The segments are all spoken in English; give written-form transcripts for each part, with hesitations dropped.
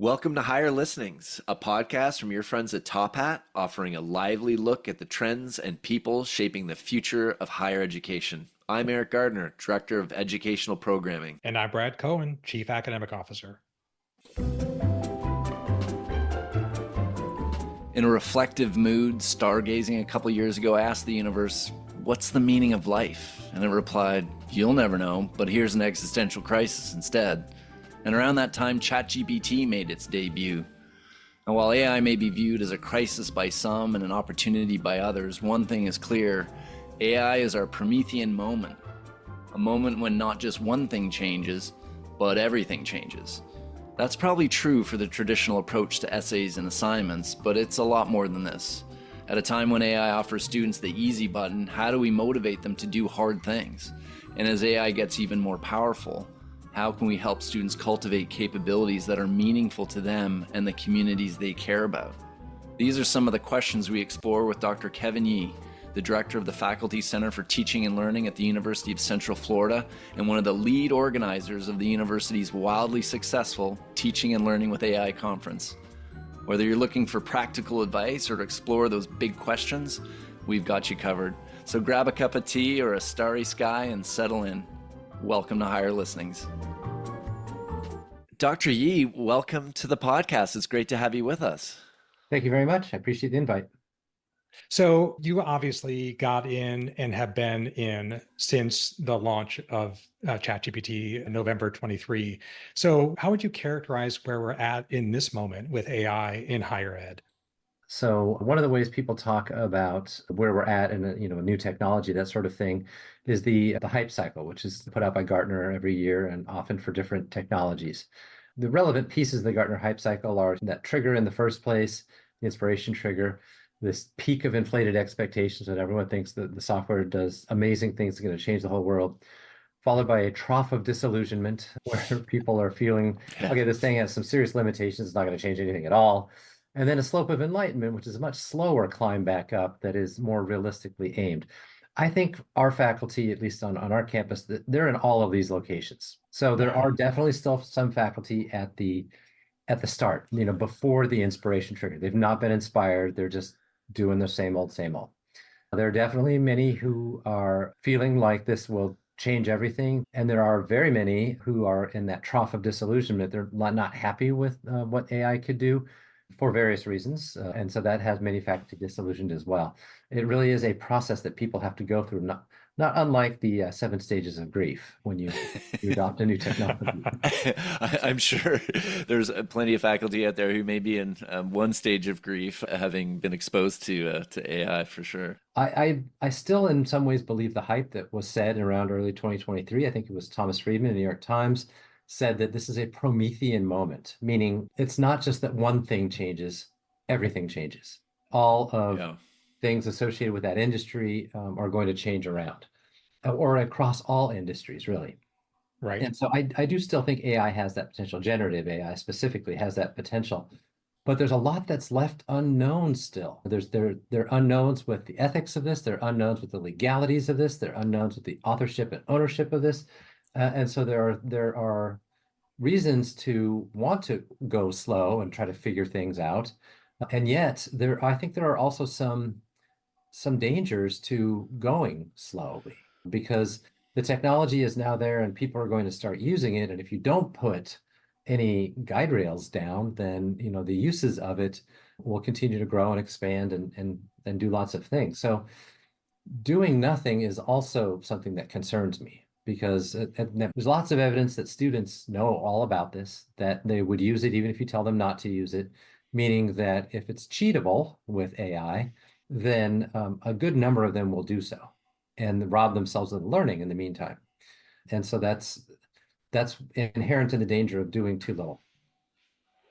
Welcome to Higher Listenings, a podcast from your friends at Top Hat, offering a lively look at the trends and people shaping the future of higher education. I'm Eric Gardner, Director of Educational Programming. And I'm Brad Cohen, Chief Academic Officer. In a reflective mood, stargazing a couple years ago, I asked the universe, "What's the meaning of life?" And it replied, "You'll never know, but here's an existential crisis instead." And around that time, ChatGPT made its debut. And while AI may be viewed as a crisis by some and an opportunity by others, one thing is clear: AI is our promethean moment. A moment when not just one thing changes, but everything changes. That's probably true for the traditional approach to essays and assignments, but it's a lot more than this. At a time when AI offers students the easy button, how do we motivate them to do hard things? And as AI gets even more powerful, how can we help students cultivate capabilities that are meaningful to them and the communities they care about? These are some of the questions we explore with Dr. Kevin Yee, the director of the Faculty Center for Teaching and Learning at the University of Central Florida and one of the lead organizers of the university's wildly successful Teaching and Learning with AI conference. Whether you're looking for practical advice or to explore those big questions, we've got you covered. So grab a cup of tea or a starry sky and settle in. Welcome to Higher Listenings. Dr. Yee, welcome to the podcast. It's great to have you with us. Thank you very much. I appreciate the invite. So you obviously got in and have been in since the launch of ChatGPT in November 23. So how would you characterize where we're at in this moment with AI in higher ed? So one of the ways people talk about where we're at and a new technology, that sort of thing, is the hype cycle, which is put out by Gartner every year and often for different technologies. The relevant pieces of the Gartner hype cycle are that trigger in the first place, the inspiration trigger, this peak of inflated expectations that everyone thinks that the software does amazing things, it's going to change the whole world, followed by a trough of disillusionment where people are feeling, okay, this thing has some serious limitations, it's not going to change anything at all. And then a slope of enlightenment, which is a much slower climb back up that is more realistically aimed. I think our faculty, at least on our campus, they're in all of these locations. So there are definitely still some faculty at the start, before the inspiration trigger. They've not been inspired. They're just doing the same old, same old. There are definitely many who are feeling like this will change everything. And there are very many who are in that trough of disillusionment. They're not happy with what AI could do for various reasons. And so that has many faculty disillusioned as well. It really is a process that people have to go through, not unlike the 7 stages of grief when you adopt a new technology. I'm sure there's plenty of faculty out there who may be in one stage of grief, having been exposed to AI for sure. I still, in some ways, believe the hype that was said around early 2023. I think it was Thomas Friedman in the New York Times said that this is a promethean moment, meaning it's not just that one thing changes, everything changes. All of things associated with that industry are going to change around, or across all industries, really. Right. And so I do still think AI has that potential. Generative AI specifically has that potential. But there's a lot that's left unknown still. There are unknowns with the ethics of this. There are unknowns with the legalities of this. There are unknowns with the authorship and ownership of this. And so there are reasons to want to go slow and try to figure things out. And yet I think there are also some dangers to going slowly, because the technology is now there and people are going to start using it. And if you don't put any guide rails down, then the uses of it will continue to grow and expand and do lots of things. So doing nothing is also something that concerns me, because there's lots of evidence that students know all about this, that they would use it even if you tell them not to use it, meaning that if it's cheatable with AI, then a good number of them will do so and rob themselves of the learning in the meantime. And so that's inherent in the danger of doing too little.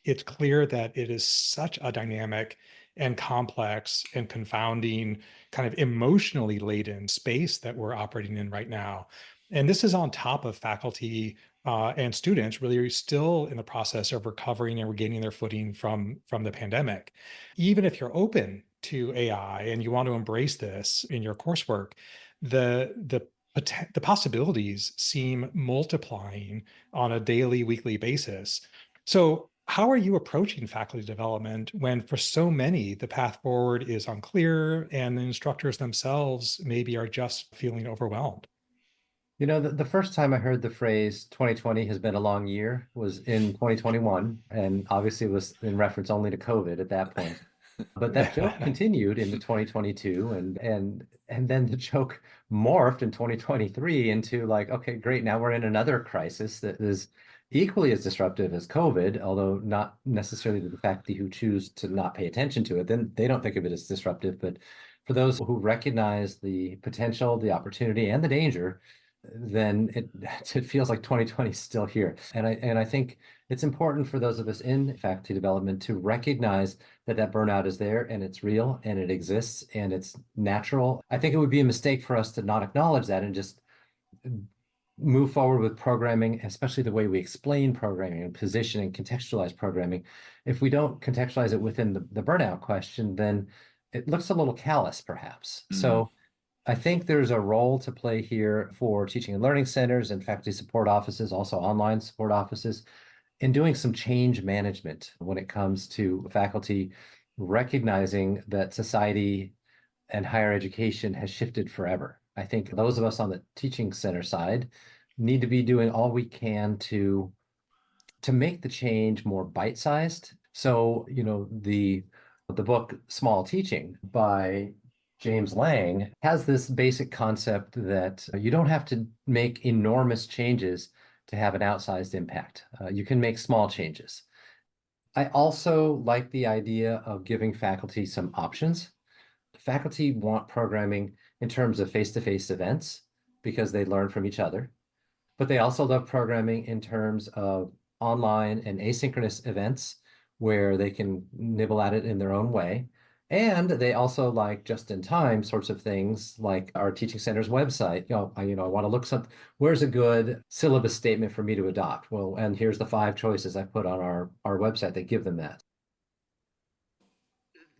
It's clear that it is such a dynamic and complex and confounding, kind of emotionally laden space that we're operating in right now. And this is on top of faculty and students really still in the process of recovering and regaining their footing from the pandemic. Even if you're open to AI and you want to embrace this in your coursework, the possibilities seem multiplying on a daily, weekly basis. So How are you approaching faculty development when, for so many, the path forward is unclear and the instructors themselves maybe are just feeling overwhelmed? The first time I heard the phrase 2020 has been a long year was in 2021, and obviously it was in reference only to COVID at that point. But that joke continued into 2022, and then the joke morphed in 2023 into like, okay, great, now we're in another crisis that is equally as disruptive as COVID, although not necessarily to the faculty who choose to not pay attention to it. Then they don't think of it as disruptive, but for those who recognize the potential, the opportunity, and the danger, then it feels like 2020 is still here. And I think it's important for those of us in faculty development to recognize that burnout is there and it's real and it exists and it's natural. I think it would be a mistake for us to not acknowledge that and just move forward with programming, especially the way we explain programming and position and contextualize programming. If we don't contextualize it within the burnout question, then it looks a little callous, perhaps. So I think there's a role to play here for teaching and learning centers and faculty support offices, also online support offices, in doing some change management when it comes to faculty recognizing that society and higher education has shifted forever. I think those of us on the teaching center side need to be doing all we can to make the change more bite-sized. So, the book Small Teaching by James Lang has this basic concept that you don't have to make enormous changes to have an outsized impact. You can make small changes. I also like the idea of giving faculty some options. Faculty want programming in terms of face-to-face events because they learn from each other, but they also love programming in terms of online and asynchronous events where they can nibble at it in their own way. And they also like just-in-time sorts of things like our teaching center's website. I want to look where's a good syllabus statement for me to adopt? Well, and here's the 5 choices I put on our website that give them that.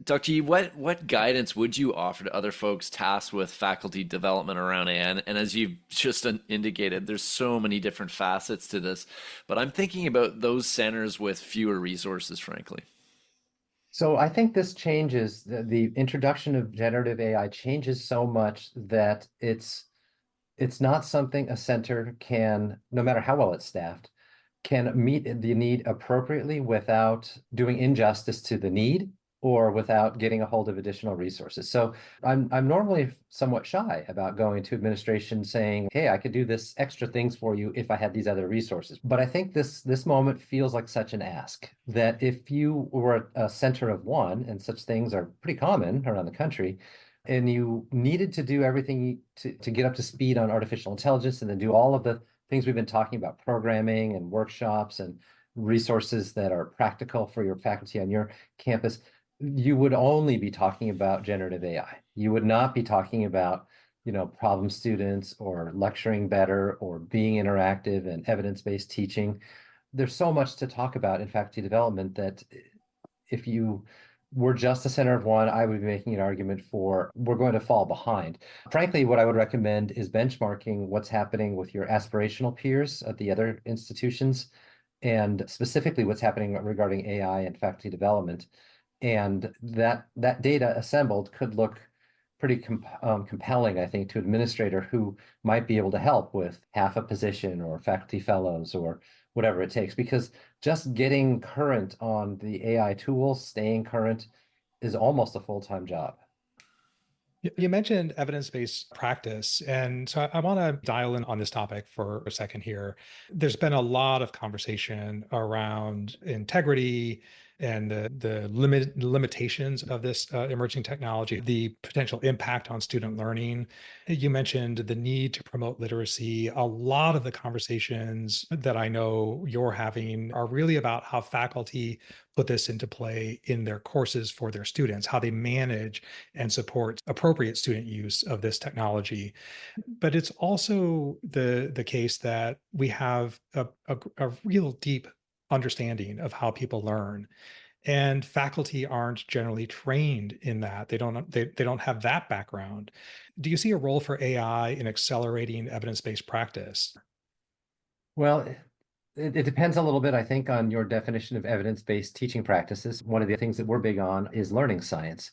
Dr. Yi, what guidance would you offer to other folks tasked with faculty development around AI? And as you've just indicated, there's so many different facets to this, but I'm thinking about those centers with fewer resources, frankly. So I think this changes, the introduction of generative AI changes so much that it's not something a center can, no matter how well it's staffed, can meet the need appropriately without doing injustice to the need or without getting a hold of additional resources. So I'm normally somewhat shy about going to administration saying, hey, I could do this extra things for you if I had these other resources. But I think this moment feels like such an ask that if you were a center of one, and such things are pretty common around the country, and you needed to do everything to get up to speed on artificial intelligence and then do all of the things we've been talking about, programming and workshops and resources that are practical for your faculty on your campus, you would only be talking about generative AI. You would not be talking about, problem students or lecturing better or being interactive and evidence-based teaching. There's so much to talk about in faculty development that if you were just a center of one, I would be making an argument for we're going to fall behind. Frankly, what I would recommend is benchmarking what's happening with your aspirational peers at the other institutions, and specifically what's happening regarding AI and faculty development. And that data assembled could look pretty compelling, I think, to administrator who might be able to help with half a position or faculty fellows or whatever it takes, because just getting current on the AI tools, staying current, is almost a full-time job. You mentioned evidence-based practice, and so I want to dial in on this topic for a second here. There's been a lot of conversation around integrity and the limitations of this emerging technology, the potential impact on student learning. You mentioned the need to promote literacy. A lot of the conversations that I know you're having are really about how faculty put this into play in their courses for their students, how they manage and support appropriate student use of this technology. But it's also the case that we have a real deep understanding of how people learn. And faculty aren't generally trained in that. They don't have that background. Do you see a role for AI in accelerating evidence-based practice? Well, It depends a little bit, I think, on your definition of evidence-based teaching practices. One of the things that we're big on is learning science.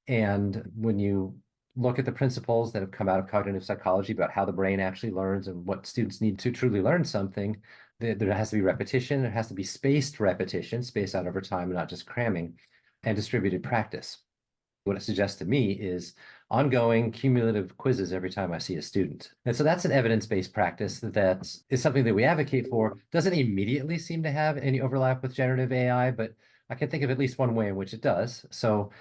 And when you look at the principles that have come out of cognitive psychology about how the brain actually learns and what students need to truly learn something, there has to be repetition, there has to be spaced repetition, spaced out over time, not just cramming, and distributed practice. What it suggests to me is ongoing cumulative quizzes every time I see a student. And so that's an evidence-based practice that is something that we advocate for. Doesn't immediately seem to have any overlap with generative AI, but I can think of at least one way in which it does. So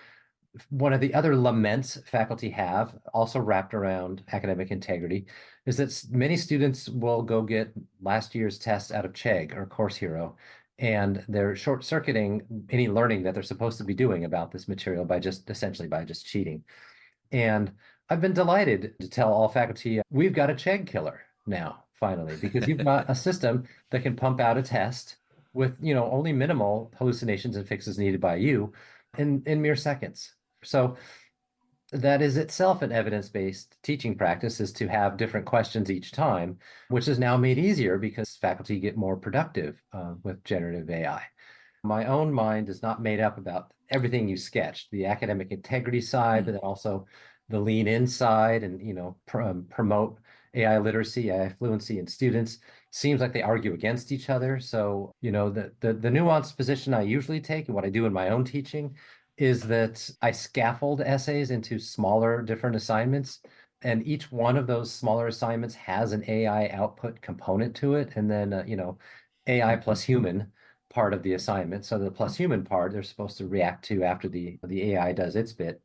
one of the other laments faculty have, also wrapped around academic integrity, is that many students will go get last year's test out of Chegg or Course Hero, and they're short-circuiting any learning that they're supposed to be doing about this material by just essentially by just cheating. And I've been delighted to tell all faculty, we've got a Chegg killer now, finally, because you've got a system that can pump out a test with, only minimal hallucinations and fixes needed by you in mere seconds. So that is itself an evidence-based teaching practice, is to have different questions each time, which is now made easier because faculty get more productive with generative AI. My own mind is not made up about everything you sketched, the academic integrity side, but then also the lean in side and, promote AI literacy, AI fluency in students. Seems like they argue against each other. So, the nuanced position I usually take and what I do in my own teaching is that I scaffold essays into smaller, different assignments. And each one of those smaller assignments has an AI output component to it. And then, AI plus human part of the assignment. So the plus human part, they're supposed to react to after the AI does its bit.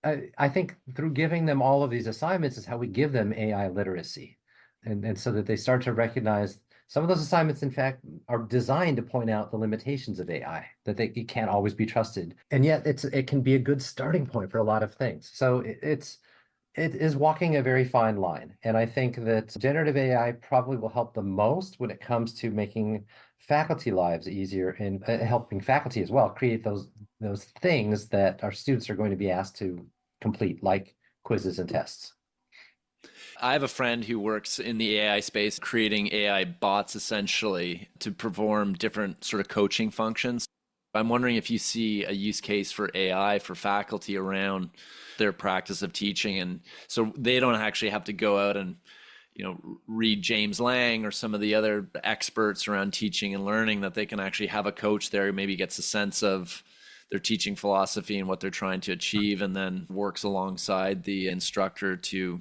I think through giving them all of these assignments is how we give them AI literacy. And so that they start to recognize some of those assignments, in fact, are designed to point out the limitations of AI, that it can't always be trusted. And yet it can be a good starting point for a lot of things. So it is walking a very fine line. And I think that generative AI probably will help the most when it comes to making faculty lives easier and helping faculty as well create those things that our students are going to be asked to complete, like quizzes and tests. I have a friend who works in the AI space, creating AI bots essentially to perform different sort of coaching functions. I'm wondering if you see a use case for AI for faculty around their practice of teaching, and so they don't actually have to go out and read James Lang or some of the other experts around teaching and learning, that they can actually have a coach there who maybe gets a sense of their teaching philosophy and what they're trying to achieve, and then works alongside the instructor to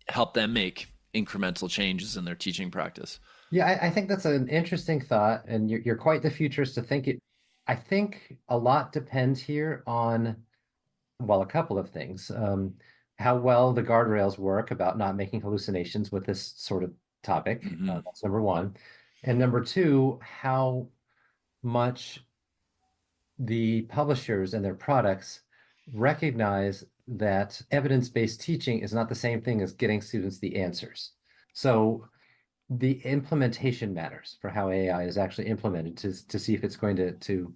help them make incremental changes in their teaching practice. Yeah, I think that's an interesting thought, and you're quite the futurist to think it. I think a lot depends here on, well, a couple of things. How well the guardrails work about not making hallucinations with this sort of topic. That's number one. And number two, how much the publishers and their products recognize that evidence-based teaching is not the same thing as getting students the answers. So the implementation matters for how AI is actually implemented to see if it's going to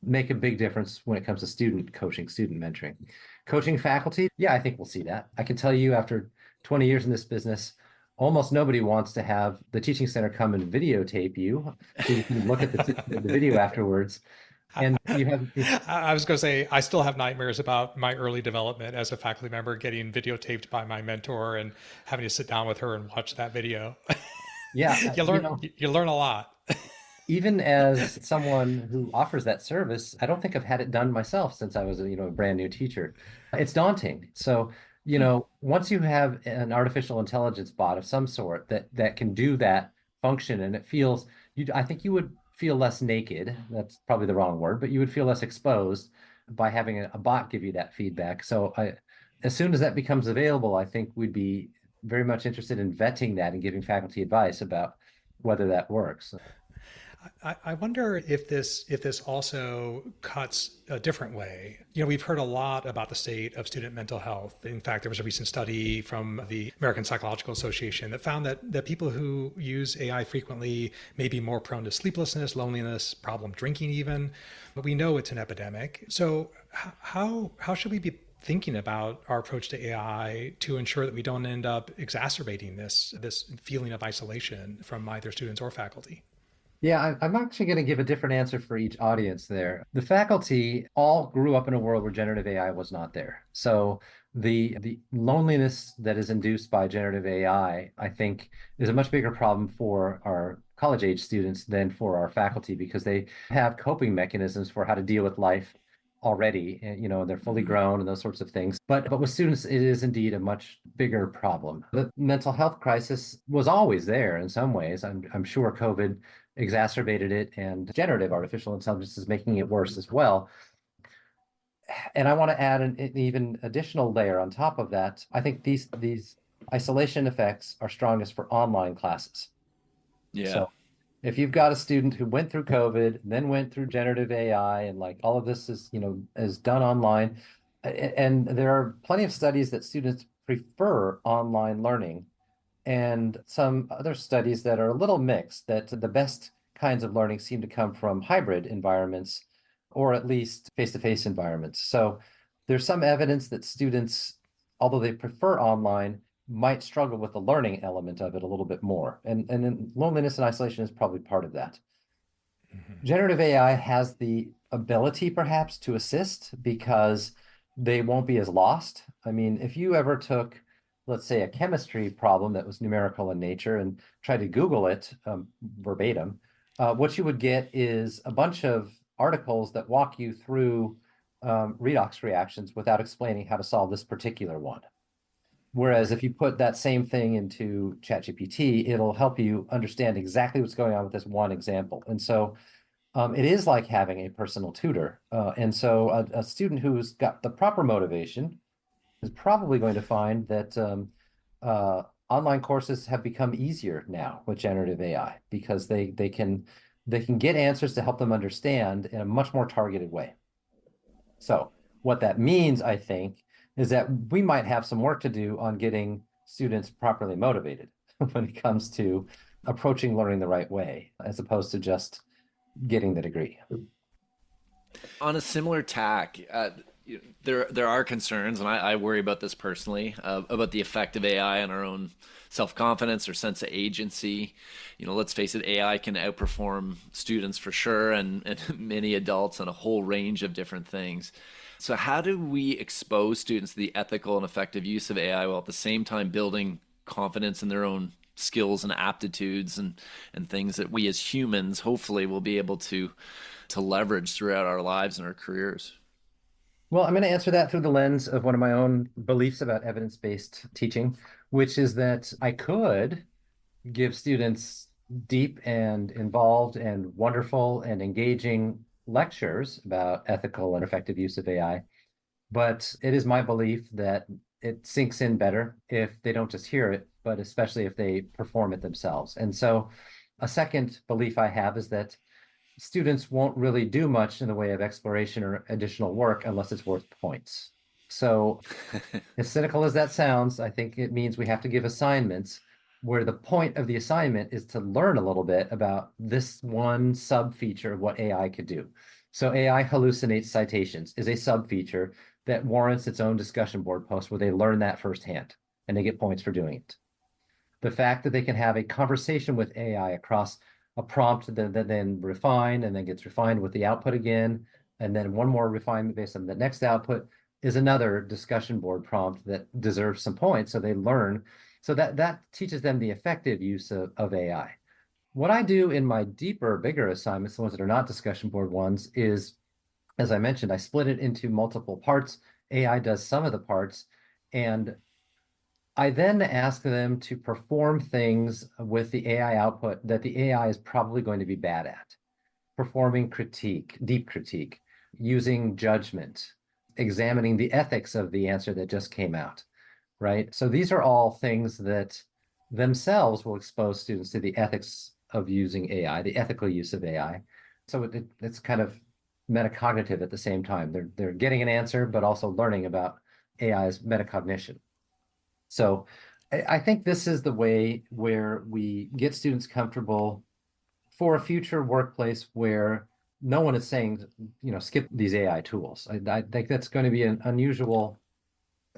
make a big difference when it comes to student coaching, student mentoring. Coaching faculty, yeah, I think we'll see that. I can tell you after 20 years in this business, almost nobody wants to have the teaching center come and videotape you so you can look at the video afterwards. And you have I was going to say, I still have nightmares about my early development as a faculty member getting videotaped by my mentor and having to sit down with her and watch that video. Yeah, you learn a lot. Even as someone who offers that service, I don't think I've had it done myself since I was a brand new teacher. It's daunting. So, once you have an artificial intelligence bot of some sort that can do that function, and it feels, I think you would feel less naked. That's probably the wrong word, but you would feel less exposed by having a bot give you that feedback. So as soon as that becomes available, I think we'd be very much interested in vetting that and giving faculty advice about whether that works. I wonder if this also cuts a different way. We've heard a lot about the state of student mental health. In fact, there was a recent study from the American Psychological Association that found that people who use AI frequently may be more prone to sleeplessness, loneliness, problem drinking even. But we know it's an epidemic. So how should we be thinking about our approach to AI to ensure that we don't end up exacerbating this feeling of isolation from either students or faculty? Yeah, I'm actually going to give a different answer for each audience there. The faculty all grew up in a world where generative AI was not there. So the loneliness that is induced by generative AI, I think, is a much bigger problem for our college age students than for our faculty because they have coping mechanisms for how to deal with life already, and they're fully Mhm. grown and those sorts of things. But with students, it is indeed a much bigger problem. The mental health crisis was always there in some ways. I'm sure COVID exacerbated it, and generative artificial intelligence is making it worse as well. And I want to add an even additional layer on top of that. I think these isolation effects are strongest for online classes. Yeah. So if you've got a student who went through COVID, then went through generative AI, and like all of this is done online, and there are plenty of studies that students prefer online learning and some other studies that are a little mixed, that the best kinds of learning seem to come from hybrid environments or at least face-to-face environments. So there's some evidence that students, although they prefer online, might struggle with the learning element of it a little bit more. And then loneliness and isolation is probably part of that. Mhm. Generative AI has the ability perhaps to assist because they won't be as lost. I mean, if you ever took, let's say, a chemistry problem that was numerical in nature and tried to Google it verbatim, what you would get is a bunch of articles that walk you through redox reactions without explaining how to solve this particular one. Whereas if you put that same thing into ChatGPT, it'll help you understand exactly what's going on with this one example. And so it is like having a personal tutor. And so a student who's got the proper motivation is probably going to find that online courses have become easier now with generative AI because they can get answers to help them understand in a much more targeted way. So what that means, I think, is that we might have some work to do on getting students properly motivated when it comes to approaching learning the right way, as opposed to just getting the degree. On a similar tack, there are concerns, and I worry about this personally, about the effect of AI on our own self confidence or sense of agency. Let's face it, AI can outperform students for sure, and many adults on a whole range of different things. So, how do we expose students to the ethical and effective use of AI while at the same time building confidence in their own skills and aptitudes and things that we as humans hopefully will be able to leverage throughout our lives and our careers? Well, I'm going to answer that through the lens of one of my own beliefs about evidence-based teaching, which is that I could give students deep and involved and wonderful and engaging lectures about ethical and effective use of AI. But it is my belief that it sinks in better if they don't just hear it, but especially if they perform it themselves. And so a second belief I have is that students won't really do much in the way of exploration or additional work unless it's worth points. So, as cynical as that sounds, I think it means we have to give assignments where the point of the assignment is to learn a little bit about this one sub feature of what AI could do. So, AI hallucinates citations is a sub feature that warrants its own discussion board post where they learn that firsthand and they get points for doing it. The fact that they can have a conversation with AI across a prompt that then refined and then gets refined with the output again, and then one more refinement based on the next output is another discussion board prompt that deserves some points. So they learn. So that teaches them the effective use of AI. What I do in my deeper, bigger assignments, the ones that are not discussion board ones, is, as I mentioned, I split it into multiple parts. AI does some of the parts, and I then ask them to perform things with the AI output that the AI is probably going to be bad at. Performing critique, deep critique, using judgment, examining the ethics of the answer that just came out, right? So these are all things that themselves will expose students to the ethics of using AI, the ethical use of AI. So it's kind of metacognitive at the same time. They're getting an answer, but also learning about AI's metacognition. So I think this is the way where we get students comfortable for a future workplace where no one is saying, skip these AI tools. I think that's going to be an unusual.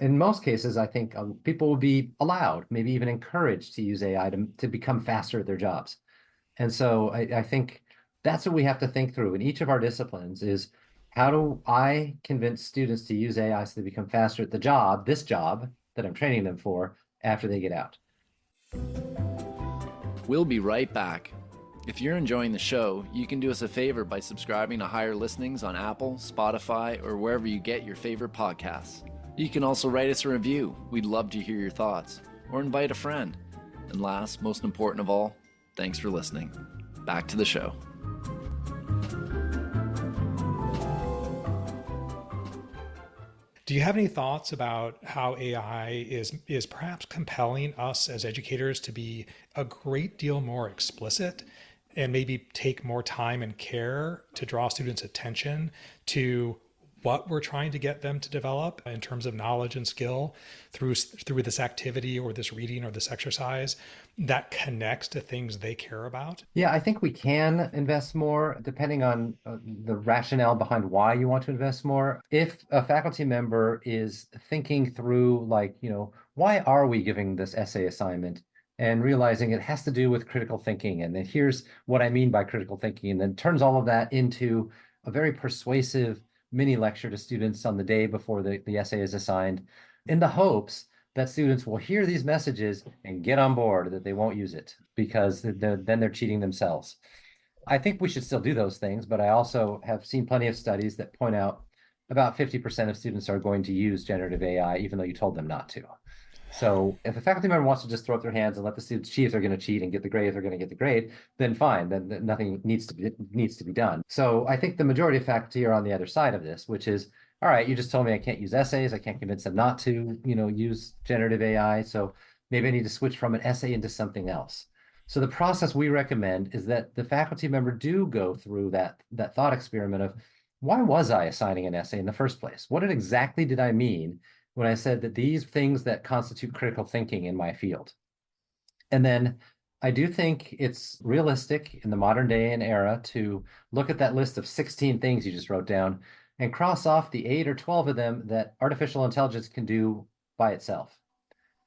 In most cases, I think people will be allowed, maybe even encouraged to use AI to become faster at their jobs. And so I think that's what we have to think through in each of our disciplines is how do I convince students to use AI so they become faster at the job, this job that I'm training them for after they get out. We'll be right back. If you're enjoying the show, you can do us a favor by subscribing to Higher Listenings on Apple, Spotify, or wherever you get your favorite podcasts. You can also write us a review. We'd love to hear your thoughts. Or invite a friend. And last, most important of all, thanks for listening. Back to the show. Do you have any thoughts about how AI is perhaps compelling us as educators to be a great deal more explicit and maybe take more time and care to draw students' attention to what we're trying to get them to develop in terms of knowledge and skill through this activity or this reading or this exercise that connects to things they care about? Yeah, I think we can invest more depending on the rationale behind why you want to invest more. If a faculty member is thinking through, like, why are we giving this essay assignment? And realizing it has to do with critical thinking. And then here's what I mean by critical thinking. And then turns all of that into a very persuasive mini lecture to students on the day before the essay is assigned, in the hopes that students will hear these messages and get on board, that they won't use it because then they're cheating themselves. I think we should still do those things, but I also have seen plenty of studies that point out about 50% of students are going to use generative AI, even though you told them not to. So if a faculty member wants to just throw up their hands and let the students cheat if they're going to cheat and get the grade if they're going to get the grade, then fine, then nothing needs to be done. So I think the majority of faculty are on the other side of this, which is, all right, you just told me I can't use essays. I can't convince them not to, use generative AI. So maybe I need to switch from an essay into something else. So the process we recommend is that the faculty member do go through that thought experiment of, why was I assigning an essay in the first place? What exactly did I mean when I said that these things that constitute critical thinking in my field? And then I do think it's realistic in the modern day and era to look at that list of 16 things you just wrote down and cross off the 8 or 12 of them that artificial intelligence can do by itself.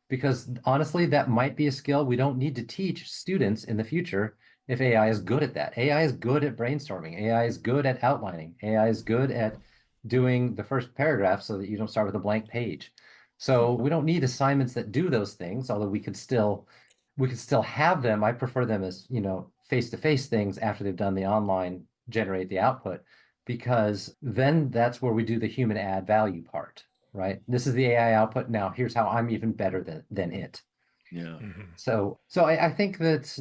Because honestly, that might be a skill we don't need to teach students in the future if AI is good at that. AI is good at brainstorming. AI is good at outlining. AI is good at doing the first paragraph so that you don't start with a blank page. So we don't need assignments that do those things, although we could still have them. I prefer them as, face-to-face things after they've done the online generate the output, because then that's where we do the human add value part, right? This is the AI output. Now here's how I'm even better than it. Yeah. Mm-hmm. So I think that,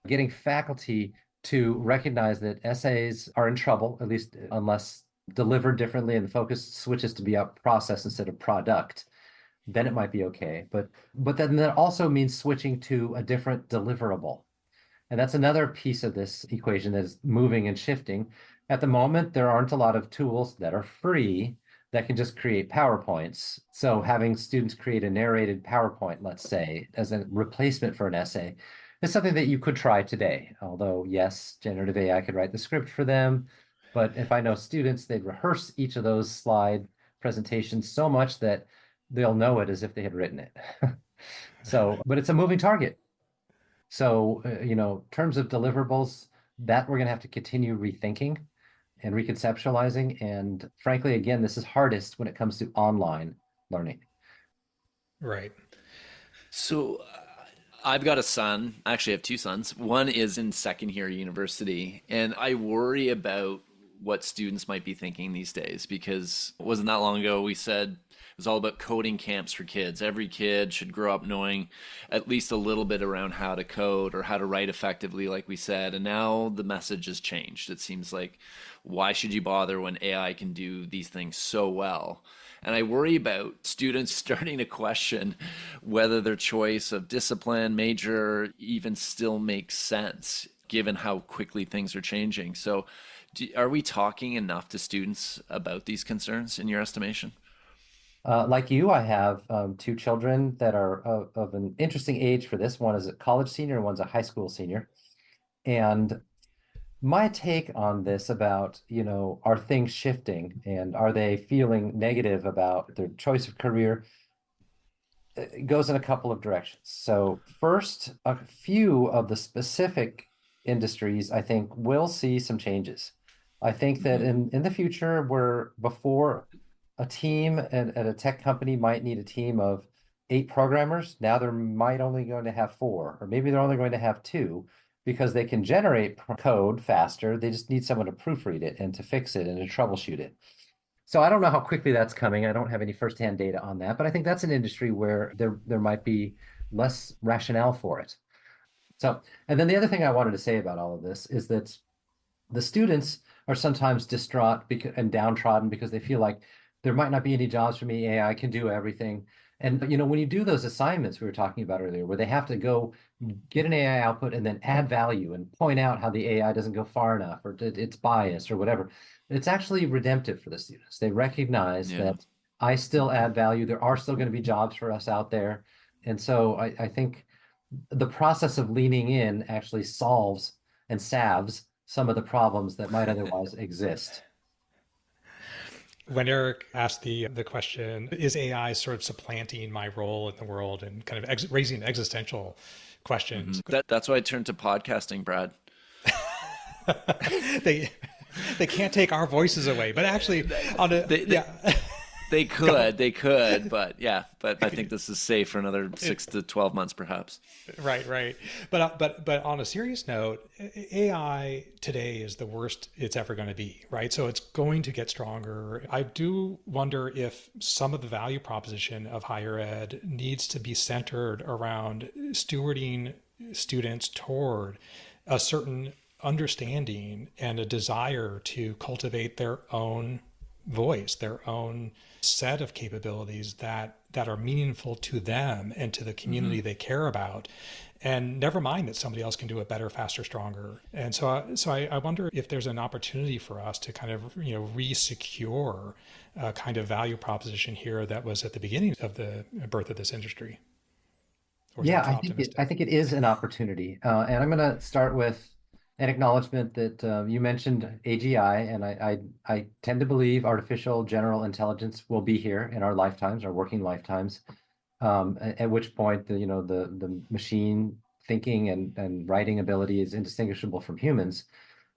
getting faculty to recognize that essays are in trouble, at least unless delivered differently and the focus switches to be a process instead of product, then it might be okay. But then that also means switching to a different deliverable. And that's another piece of this equation that is moving and shifting. At the moment, there aren't a lot of tools that are free that can just create PowerPoints. So having students create a narrated PowerPoint, let's say, as a replacement for an essay, is something that you could try today. Although, yes, generative AI could write the script for them. But if I know students, they'd rehearse each of those slide presentations so much that they'll know it as if they had written it. So, but it's a moving target. So, terms of deliverables, that we're going to have to continue rethinking and reconceptualizing. And frankly, again, this is hardest when it comes to online learning. Right. So I've got a son. Actually, I have two sons. One is in second year university, and I worry about what students might be thinking these days, because it wasn't that long ago we said it was all about coding camps for kids. Every kid should grow up knowing at least a little bit around how to code or how to write effectively, like we said. And now the message has changed. It seems like, why should you bother when AI can do these things so well? And I worry about students starting to question whether their choice of discipline, major, even still makes sense, given how quickly things are changing. So are we talking enough to students about these concerns in your estimation? Like you, I have two children that are of an interesting age for this. One is a college senior and one's a high school senior. And my take on this about, are things shifting and are they feeling negative about their choice of career? it goes in a couple of directions. So first, a few of the specific industries, I think, will see some changes. I think that in the future, where before a team at a tech company might need a team of 8 programmers, now they're might only going to have 4, or maybe they're only going to have 2, because they can generate code faster. They just need someone to proofread it and to fix it and to troubleshoot it. So I don't know how quickly that's coming. I don't have any firsthand data on that, but I think that's an industry where there might be less rationale for it. So, and then the other thing I wanted to say about all of this is that the students are sometimes distraught and downtrodden because they feel like there might not be any jobs for me. AI can do everything. And when you do those assignments we were talking about earlier, where they have to go get an AI output and then add value and point out how the AI doesn't go far enough or it's biased or whatever, it's actually redemptive for the students. They recognize that I still add value. There are still going to be jobs for us out there. And so I think the process of leaning in actually solves and salves some of the problems that might otherwise exist. When Eric asked the question, is AI sort of supplanting my role in the world and kind of raising existential questions? That's why I turned to podcasting, Brad. They can't take our voices away, but actually, They could, but I think this is safe for another 6 to 12 months, perhaps. Right. But on a serious note, AI today is the worst it's ever going to be, right? So it's going to get stronger. I do wonder if some of the value proposition of higher ed needs to be centered around stewarding students toward a certain understanding and a desire to cultivate their own voice, their own set of capabilities that are meaningful to them and to the community they care about. And never mind that somebody else can do it better, faster, stronger. And so I wonder if there's an opportunity for us to kind of re-secure a kind of value proposition here that was at the beginning of the birth of this industry. Yeah, I think it is an opportunity. And I'm going to start with an acknowledgement that you mentioned AGI, and I tend to believe artificial general intelligence will be here in our lifetimes, our working lifetimes. At which point the machine thinking and writing ability is indistinguishable from humans,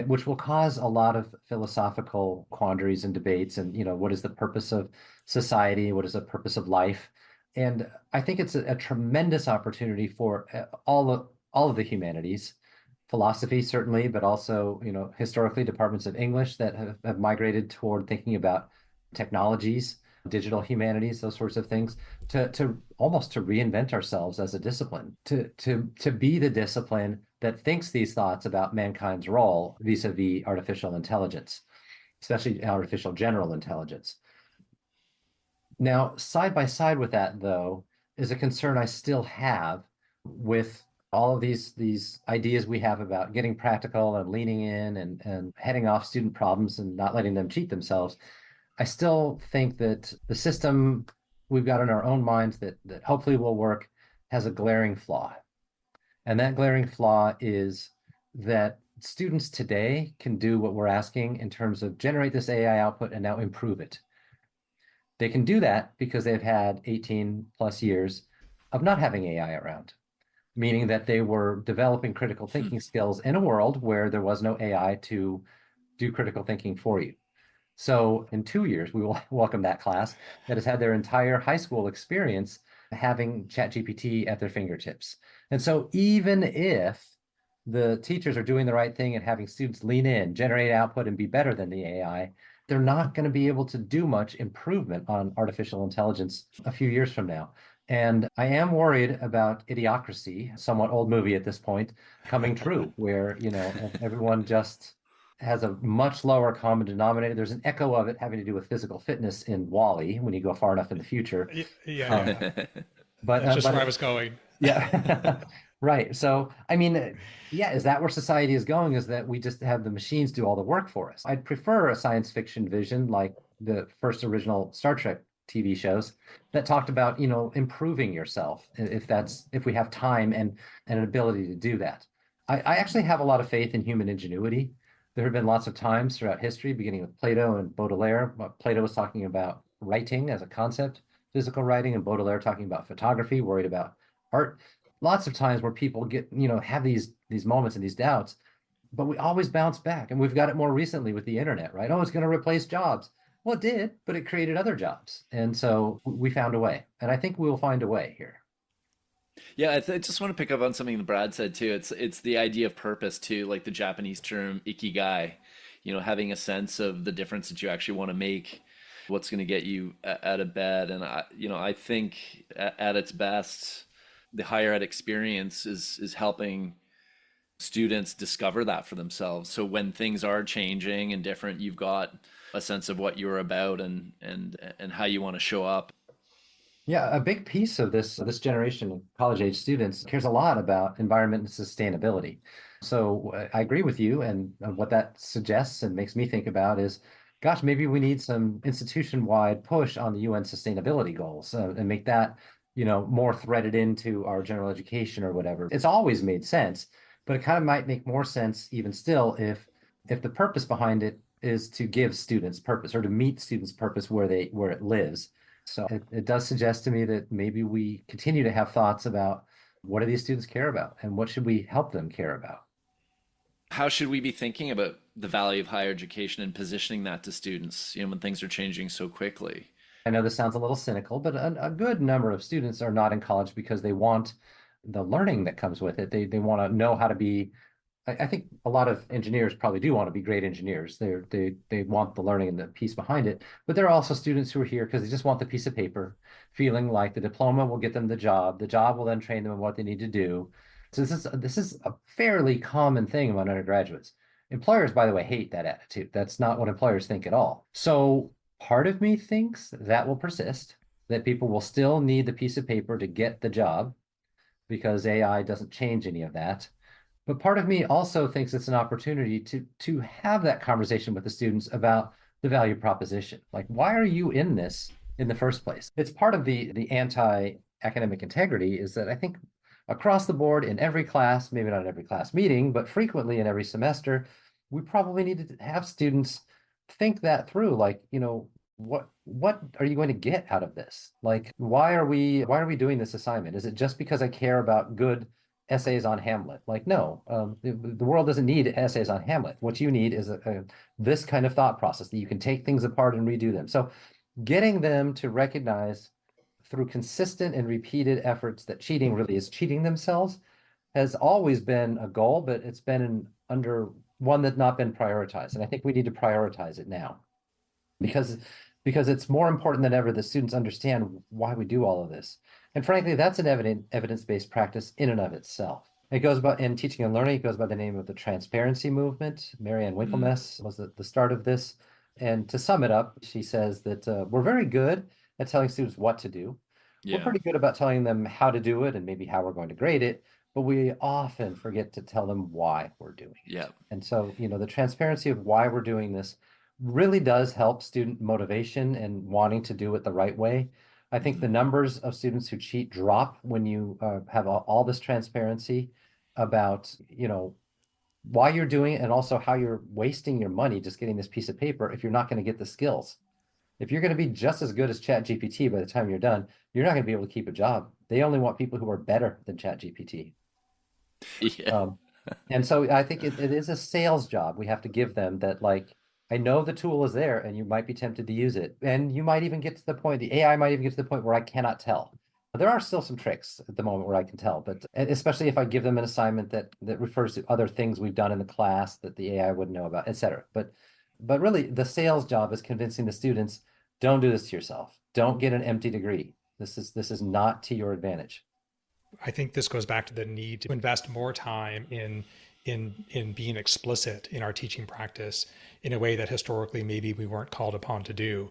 which will cause a lot of philosophical quandaries and debates. And what is the purpose of society? What is the purpose of life? And I think it's a tremendous opportunity for all of the humanities. Philosophy, certainly, but also, historically, departments of English that have migrated toward thinking about technologies, digital humanities, those sorts of things, to almost to reinvent ourselves as a discipline, to be the discipline that thinks these thoughts about mankind's role vis-a-vis artificial intelligence, especially artificial general intelligence. Now, side by side with that, though, is a concern I still have with all of these ideas we have about getting practical and leaning in and heading off student problems and not letting them cheat themselves. I still think that the system we've got in our own minds that hopefully will work has a glaring flaw. And that glaring flaw is that students today can do what we're asking in terms of generate this AI output and now improve it. They can do that because they've had 18 plus years of not having AI around, meaning that they were developing critical thinking skills in a world where there was no AI to do critical thinking for you. So in 2 years, we will welcome that class that has had their entire high school experience having ChatGPT at their fingertips. And so even if the teachers are doing the right thing and having students lean in, generate output, and be better than the AI, they're not going to be able to do much improvement on artificial intelligence a few years from now. And I am worried about Idiocracy, somewhat old movie at this point, coming true, where everyone just has a much lower common denominator. There's an echo of it having to do with physical fitness in Wall-E when you go far enough in the future. Yeah. But that's just but where I was going. Yeah. Right. So, I mean, yeah, is that where society is going? Is that we just have the machines do all the work for us? I'd prefer a science fiction vision like the first original Star Trek TV shows that talked about, improving yourself if we have time and an ability to do that. I actually have a lot of faith in human ingenuity. There have been lots of times throughout history, beginning with Plato and Baudelaire. Plato was talking about writing as a concept. physical writing, and Baudelaire talking about photography, worried about art. Lots of times where people get, have these moments and these doubts, but we always bounce back. And we've got it more recently with the internet, right? Oh, it's going to replace jobs. Well, it did, but it created other jobs. And so we found a way. And I think we'll find a way here. Yeah, I just want to pick up on something that Brad said too. It's the idea of purpose too, like the Japanese term ikigai. Having a sense of the difference that you actually want to make, what's going to get you out of bed. And I think at its best, the higher ed experience is helping students discover that for themselves. So when things are changing and different, you've got a sense of what you're about and how you want to show up. Yeah, a big piece of this generation of college age students cares a lot about environment and sustainability. So I agree with you, and what that suggests and makes me think about is, gosh, maybe we need some institution-wide push on the UN sustainability goals, and make that, more threaded into our general education or whatever. It's always made sense, but it kind of might make more sense even still if the purpose behind it is to give students purpose or to meet students' purpose where it lives. So it does suggest to me that maybe we continue to have thoughts about what do these students care about and what should we help them care about. How should we be thinking about the value of higher education and positioning that to students, when things are changing so quickly? I know this sounds a little cynical, but a good number of students are not in college because they want the learning that comes with it. They want to know how to be. I think a lot of engineers probably do want to be great engineers. They want the learning and the piece behind it. But there are also students who are here because they just want the piece of paper, feeling like the diploma will get them the job. The job will then train them in what they need to do. So this is a fairly common thing among undergraduates. Employers, by the way, hate that attitude. That's not what employers think at all. So part of me thinks that will persist, that people will still need the piece of paper to get the job because AI doesn't change any of that. But part of me also thinks it's an opportunity to have that conversation with the students about the value proposition. Like, why are you in this in the first place? It's part of the anti-academic integrity is that I think across the board in every class, maybe not in every class meeting, but frequently in every semester, we probably need to have students think that through. Like, what are you going to get out of this? Like, why are we doing this assignment? Is it just because I care about good essays on Hamlet? Like, no, the world doesn't need essays on Hamlet. What you need is this kind of thought process that you can take things apart and redo them. So getting them to recognize through consistent and repeated efforts that cheating really is cheating themselves has always been a goal, but it's been under one that's not been prioritized. And I think we need to prioritize it now because it's more important than ever that students understand why we do all of this. And frankly, that's an evidence-based practice in and of itself. It goes by, in teaching and learning, it goes by the name of the transparency movement. Marianne Winklemas was the start of this. And to sum it up, she says that we're very good at telling students what to do. We're pretty good about telling them how to do it and maybe how we're going to grade it, but we often forget to tell them why we're doing it. Yeah. And so, the transparency of why we're doing this really does help student motivation and wanting to do it the right way. I think the numbers of students who cheat drop when you have all this transparency about, why you're doing it and also how you're wasting your money just getting this piece of paper if you're not going to get the skills. If you're going to be just as good as ChatGPT by the time you're done, you're not going to be able to keep a job. They only want people who are better than ChatGPT. Yeah. And so I think it is a sales job. We have to give them that, like, I know the tool is there and you might be tempted to use it. And you might even get to the point, the AI might even get to the point where I cannot tell. There are still some tricks at the moment where I can tell, but especially if I give them an assignment that refers to other things we've done in the class that the AI wouldn't know about, et cetera. But really the sales job is convincing the students, don't do this to yourself. Don't get an empty degree. This is not to your advantage. I think this goes back to the need to invest more time in being explicit in our teaching practice in a way that historically maybe we weren't called upon to do.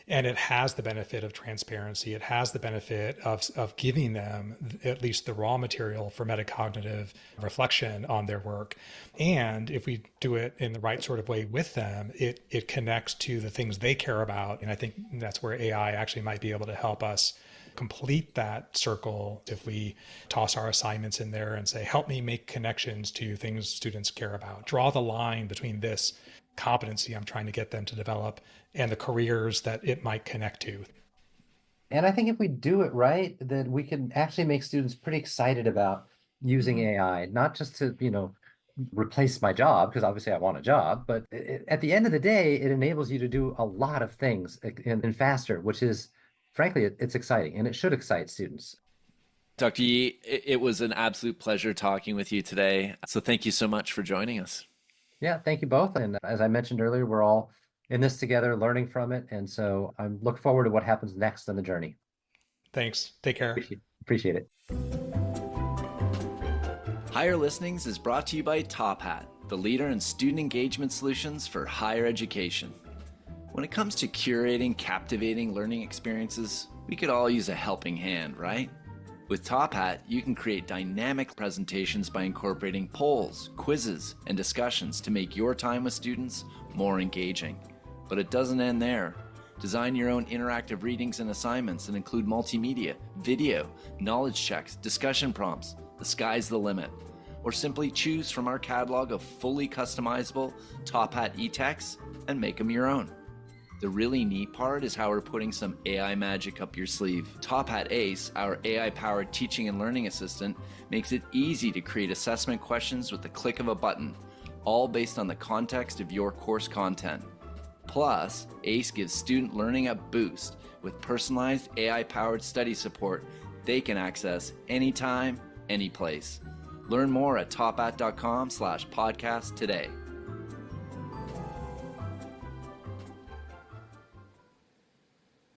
And it has the benefit of transparency. It has the benefit of giving them at least the raw material for metacognitive reflection on their work. And if we do it in the right sort of way with them, it connects to the things they care about. And I think that's where AI actually might be able to help us complete that circle if we toss our assignments in there and say, help me make connections to things students care about. Draw the line between this competency I'm trying to get them to develop and the careers that it might connect to. And I think if we do it right, then we can actually make students pretty excited about using Mhm. AI, not just to, replace my job, because obviously I want a job, but at the end of the day, it enables you to do a lot of things and faster, which is, frankly, it's exciting and it should excite students. Dr. Yi, it was an absolute pleasure talking with you today. So thank you so much for joining us. Yeah, thank you both. And as I mentioned earlier, we're all in this together, learning from it. And so I look forward to what happens next on the journey. Thanks. Take care. Appreciate it. Higher Listenings is brought to you by Top Hat, the leader in student engagement solutions for higher education. When it comes to curating captivating learning experiences, we could all use a helping hand, right? With Top Hat, you can create dynamic presentations by incorporating polls, quizzes, and discussions to make your time with students more engaging. But it doesn't end there. Design your own interactive readings and assignments and include multimedia, video, knowledge checks, discussion prompts. The sky's the limit. Or simply choose from our catalog of fully customizable Top Hat e-texts and make them your own. The really neat part is how we're putting some AI magic up your sleeve. Top Hat Ace, our AI-powered teaching and learning assistant, makes it easy to create assessment questions with the click of a button, all based on the context of your course content. Plus, Ace gives student learning a boost with personalized AI-powered study support they can access anytime, any place. Learn more at tophat.com/podcast today.